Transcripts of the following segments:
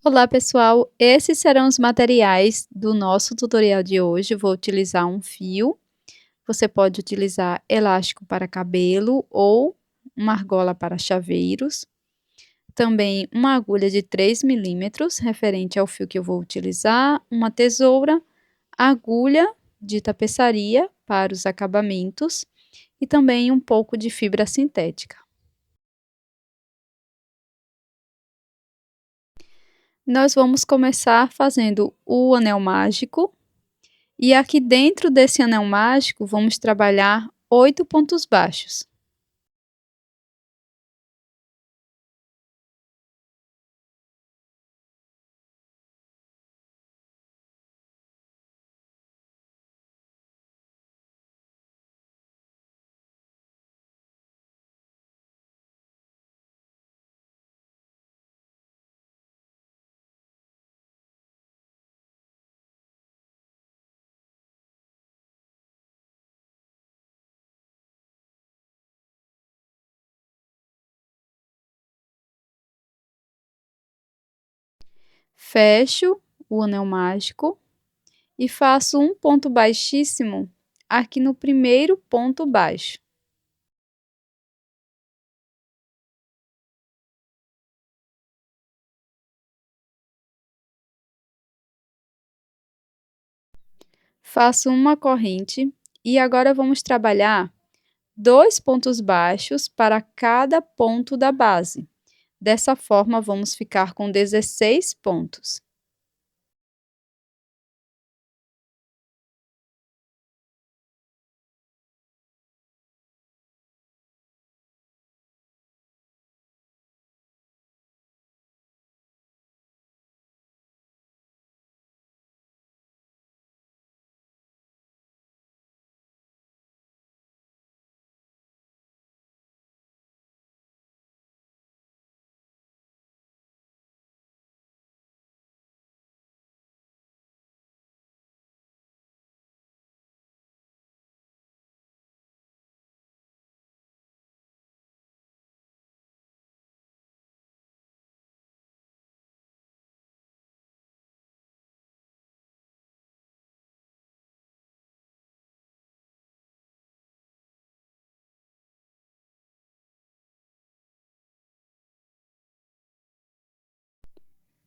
Olá pessoal, esses serão os materiais do nosso tutorial de hoje. Vou utilizar um fio, você pode utilizar elástico para cabelo ou uma argola para chaveiros. Também uma agulha de 3 milímetros, referente ao fio que eu vou utilizar, uma tesoura, agulha de tapeçaria para os acabamentos e também um pouco de fibra sintética. Nós vamos começar fazendo o anel mágico. E aqui dentro desse anel mágico, vamos trabalhar 8 pontos baixos. Fecho o anel mágico e faço um ponto baixíssimo aqui no primeiro ponto baixo. Faço uma corrente e agora vamos trabalhar 2 pontos baixos para cada ponto da base. Dessa forma, vamos ficar com 16 pontos.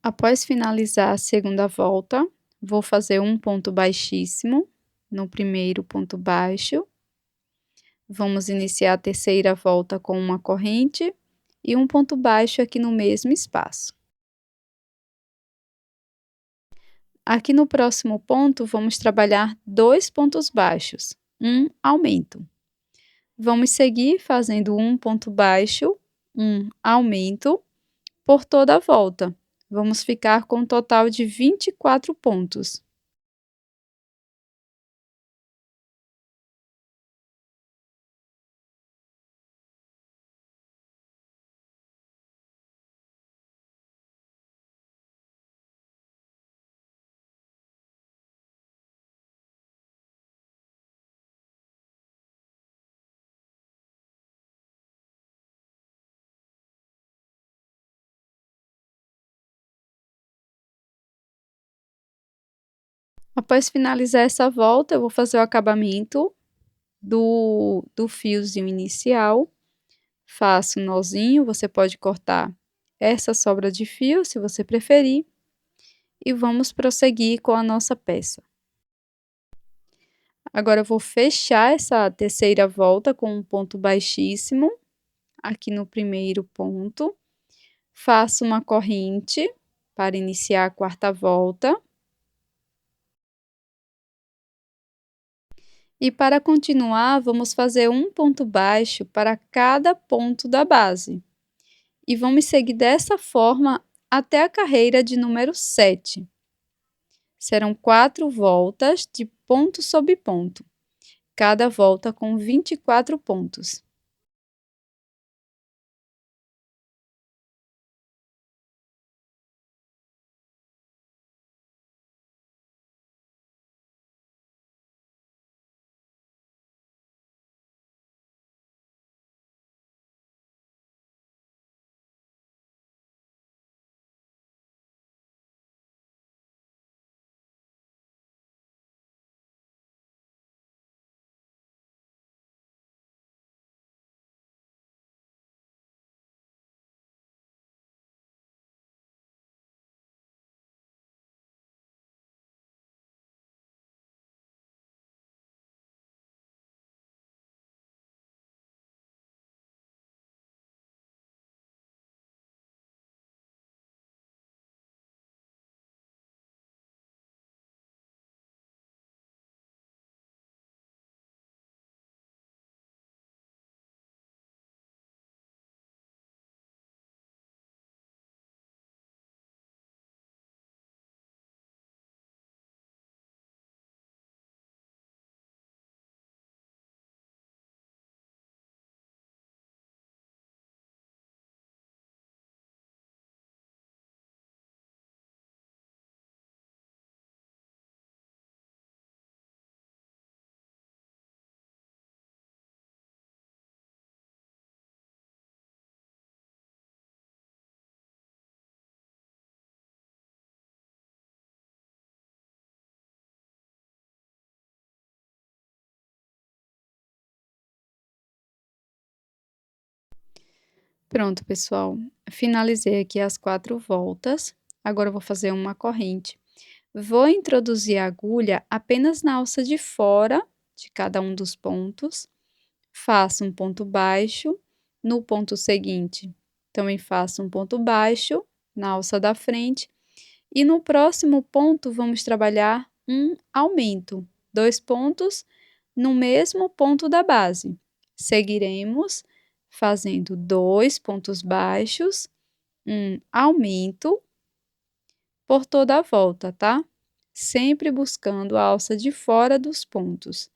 Após finalizar a segunda volta, vou fazer um ponto baixíssimo no primeiro ponto baixo. Vamos iniciar a terceira volta com uma corrente e um ponto baixo aqui no mesmo espaço. Aqui no próximo ponto, vamos trabalhar 2 pontos baixos, um aumento. Vamos seguir fazendo um ponto baixo, um aumento, por toda a volta. Vamos ficar com um total de 24 pontos. Após finalizar essa volta, eu vou fazer o acabamento do fiozinho inicial. Faço um nozinho, você pode cortar essa sobra de fio, se você preferir, e vamos prosseguir com a nossa peça. Agora eu vou fechar essa terceira volta com um ponto baixíssimo, aqui no primeiro ponto. Faço uma corrente para iniciar a quarta volta. E para continuar, vamos fazer um ponto baixo para cada ponto da base. E vamos seguir dessa forma até a carreira de número 7. Serão 4 voltas de ponto sobre ponto, cada volta com 24 pontos. Pronto, pessoal, finalizei aqui as 4 voltas, agora eu vou fazer uma corrente. Vou introduzir a agulha apenas na alça de fora de cada um dos pontos, faço um ponto baixo, no ponto seguinte também faço um ponto baixo na alça da frente, e no próximo ponto vamos trabalhar um aumento, 2 pontos no mesmo ponto da base. Seguiremos fazendo 2 pontos baixos, um aumento por toda a volta, tá? Sempre buscando a alça de fora dos pontos.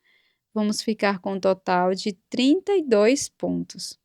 Vamos ficar com um total de 32 pontos.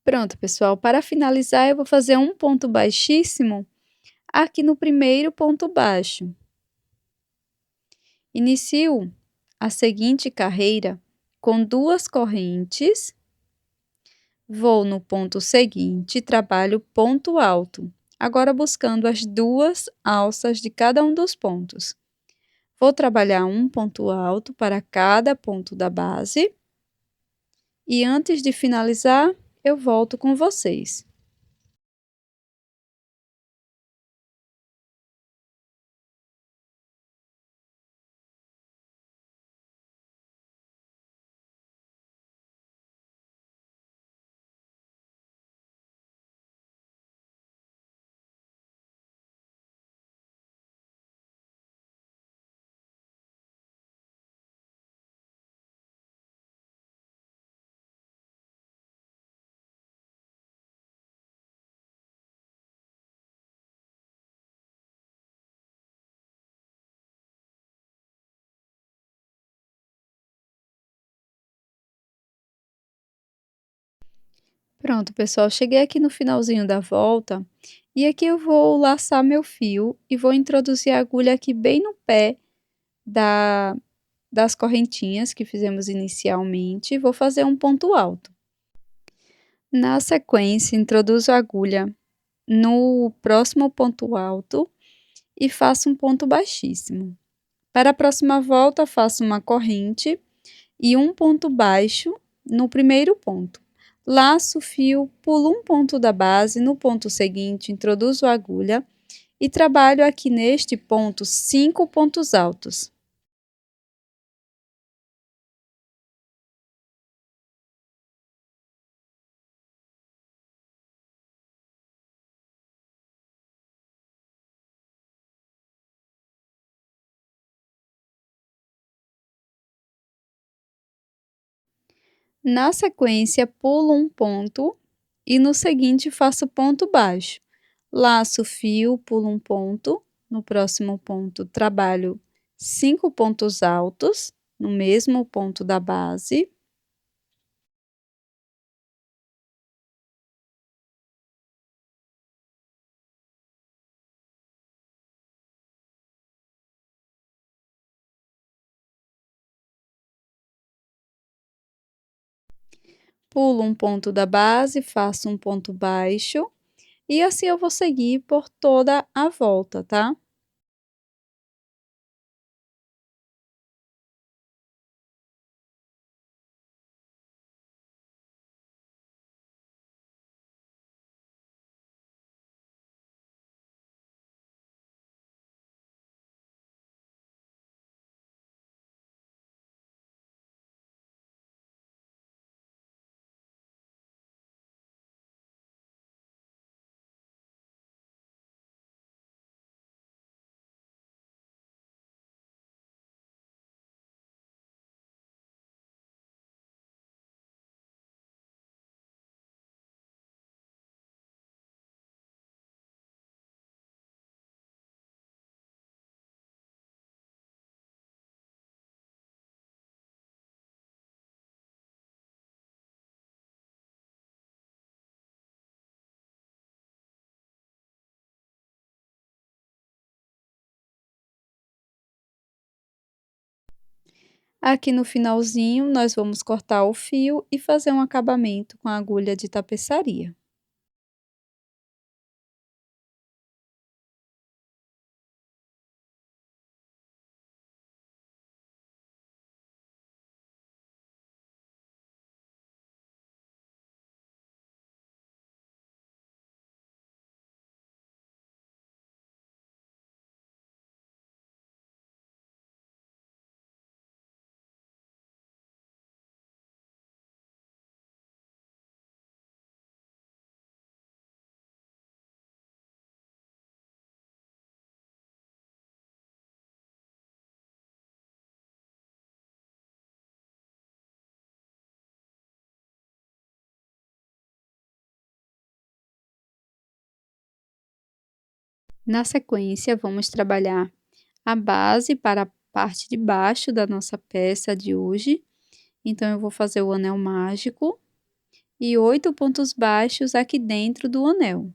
Pronto, pessoal, para finalizar eu vou fazer um ponto baixíssimo aqui no primeiro ponto baixo. Inicio a seguinte carreira com 2 correntes, vou no ponto seguinte, trabalho ponto alto, agora buscando as 2 alças de cada um dos pontos. Vou trabalhar um ponto alto para cada ponto da base, e antes de finalizar, eu volto com vocês. Pronto, pessoal, cheguei aqui no finalzinho da volta, e aqui eu vou laçar meu fio e vou introduzir a agulha aqui bem no pé da das correntinhas que fizemos inicialmente, e vou fazer um ponto alto. Na sequência, introduzo a agulha no próximo ponto alto e faço um ponto baixíssimo. Para a próxima volta, faço uma corrente e um ponto baixo no primeiro ponto. Laço o fio, pulo um ponto da base, no ponto seguinte, introduzo a agulha e trabalho aqui neste ponto 5 pontos altos. Na sequência, pulo um ponto e no seguinte faço ponto baixo. Laço o fio, pulo um ponto, no próximo ponto trabalho 5 pontos altos, no mesmo ponto da base. Pulo um ponto da base, faço um ponto baixo, e assim eu vou seguir por toda a volta, tá? Aqui no finalzinho, nós vamos cortar o fio e fazer um acabamento com a agulha de tapeçaria. Na sequência, vamos trabalhar a base para a parte de baixo da nossa peça de hoje. Então, eu vou fazer o anel mágico e 8 pontos baixos aqui dentro do anel.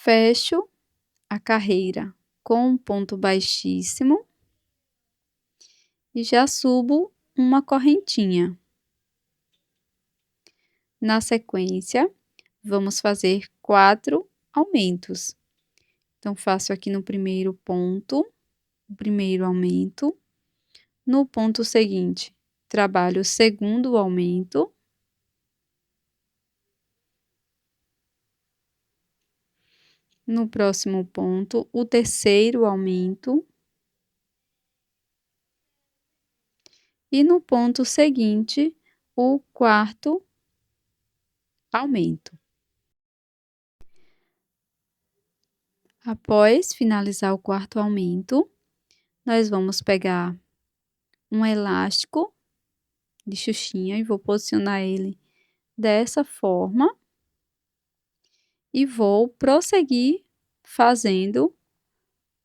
Fecho a carreira com um ponto baixíssimo e já subo uma correntinha. Na sequência, vamos fazer 4 aumentos. Então, faço aqui no primeiro ponto, o primeiro aumento. No ponto seguinte, trabalho o segundo aumento. No próximo ponto, o terceiro aumento. E no ponto seguinte, o quarto aumento. Após finalizar o quarto aumento, nós vamos pegar um elástico de xuxinha e vou posicionar ele dessa forma. E vou prosseguir fazendo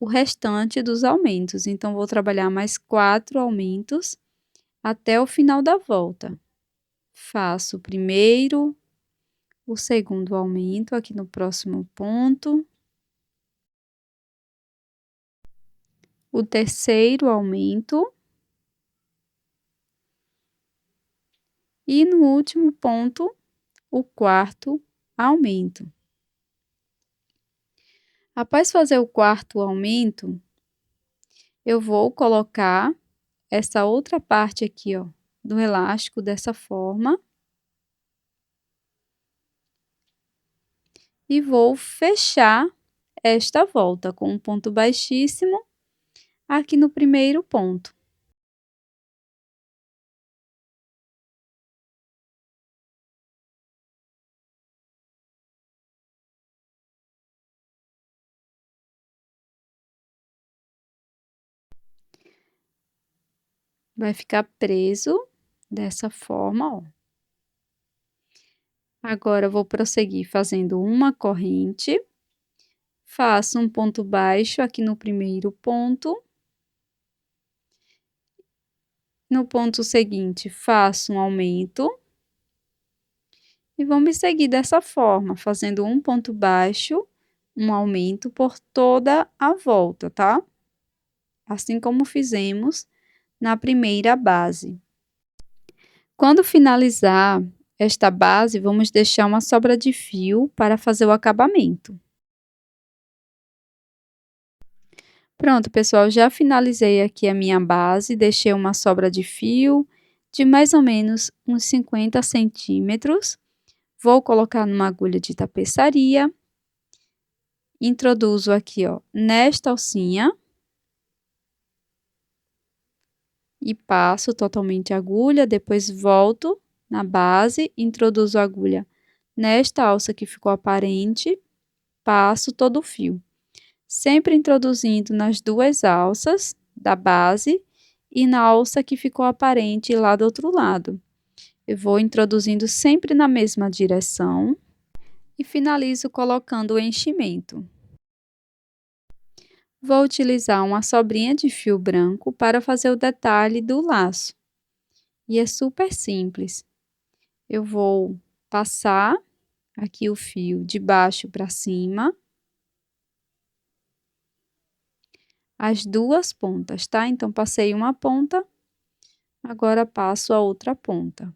o restante dos aumentos. Então, vou trabalhar mais 4 aumentos até o final da volta. Faço o primeiro, o segundo aumento aqui no próximo ponto, o terceiro aumento e no último ponto, o quarto aumento. Após fazer o quarto aumento, eu vou colocar essa outra parte aqui, ó, do elástico dessa forma. E vou fechar esta volta com um ponto baixíssimo aqui no primeiro ponto. Vai ficar preso dessa forma, ó. Agora, eu vou prosseguir fazendo uma corrente, faço um ponto baixo aqui no primeiro ponto. No ponto seguinte, faço um aumento. E vamos seguir dessa forma, fazendo um ponto baixo, um aumento por toda a volta, tá? Assim como fizemos na primeira base. Quando finalizar esta base, vamos deixar uma sobra de fio para fazer o acabamento. Pronto, pessoal, já finalizei aqui a minha base, deixei uma sobra de fio de mais ou menos uns 50 centímetros. Vou colocar numa agulha de tapeçaria. Introduzo aqui, ó, nesta alcinha. E passo totalmente a agulha, depois volto na base, introduzo a agulha nesta alça que ficou aparente passo todo o fio, sempre introduzindo nas 2 alças da base e na alça que ficou aparente lá do outro lado. Eu vou introduzindo sempre na mesma direção e finalizo colocando o enchimento. Vou utilizar uma sobrinha de fio branco para fazer o detalhe do laço. E é super simples. Eu vou passar aqui o fio de baixo para cima, as 2 pontas, tá? Então, passei uma ponta, agora passo a outra ponta.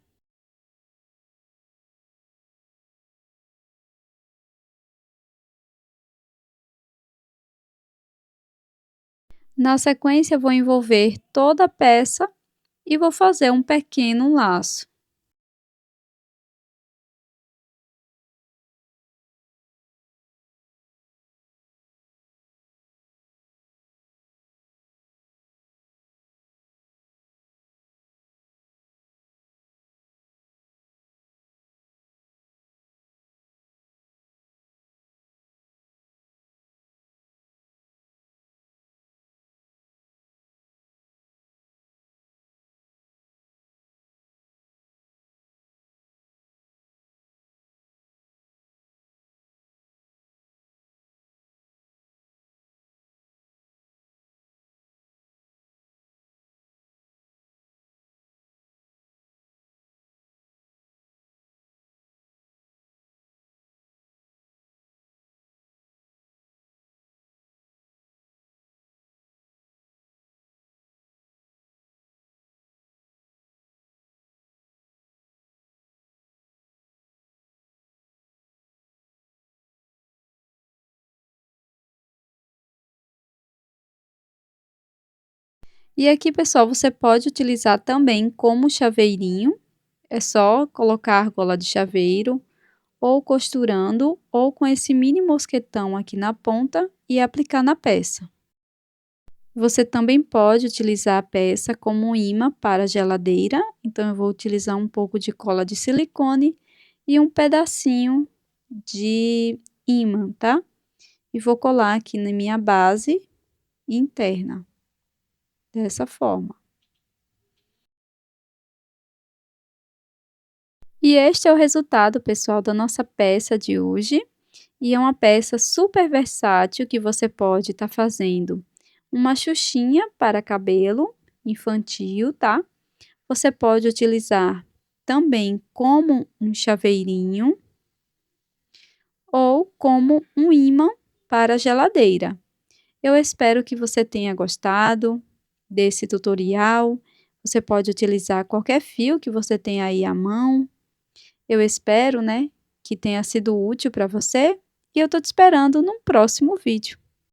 Na sequência, vou envolver toda a peça e vou fazer um pequeno laço. E aqui, pessoal, você pode utilizar também como chaveirinho, é só colocar a argola de chaveiro, ou costurando, ou com esse mini mosquetão aqui na ponta e aplicar na peça. Você também pode utilizar a peça como um imã para a geladeira, então eu vou utilizar um pouco de cola de silicone e um pedacinho de imã, tá? E vou colar aqui na minha base interna, dessa forma. E este é o resultado, pessoal, da nossa peça de hoje. E é uma peça super versátil que você pode estar fazendo uma xuxinha para cabelo infantil, tá? Você pode utilizar também como um chaveirinho ou como um imã para a geladeira. Eu espero que você tenha gostado desse tutorial. Você pode utilizar qualquer fio que você tenha aí à mão. Eu espero, né, que tenha sido útil para você e eu tô te esperando no próximo vídeo.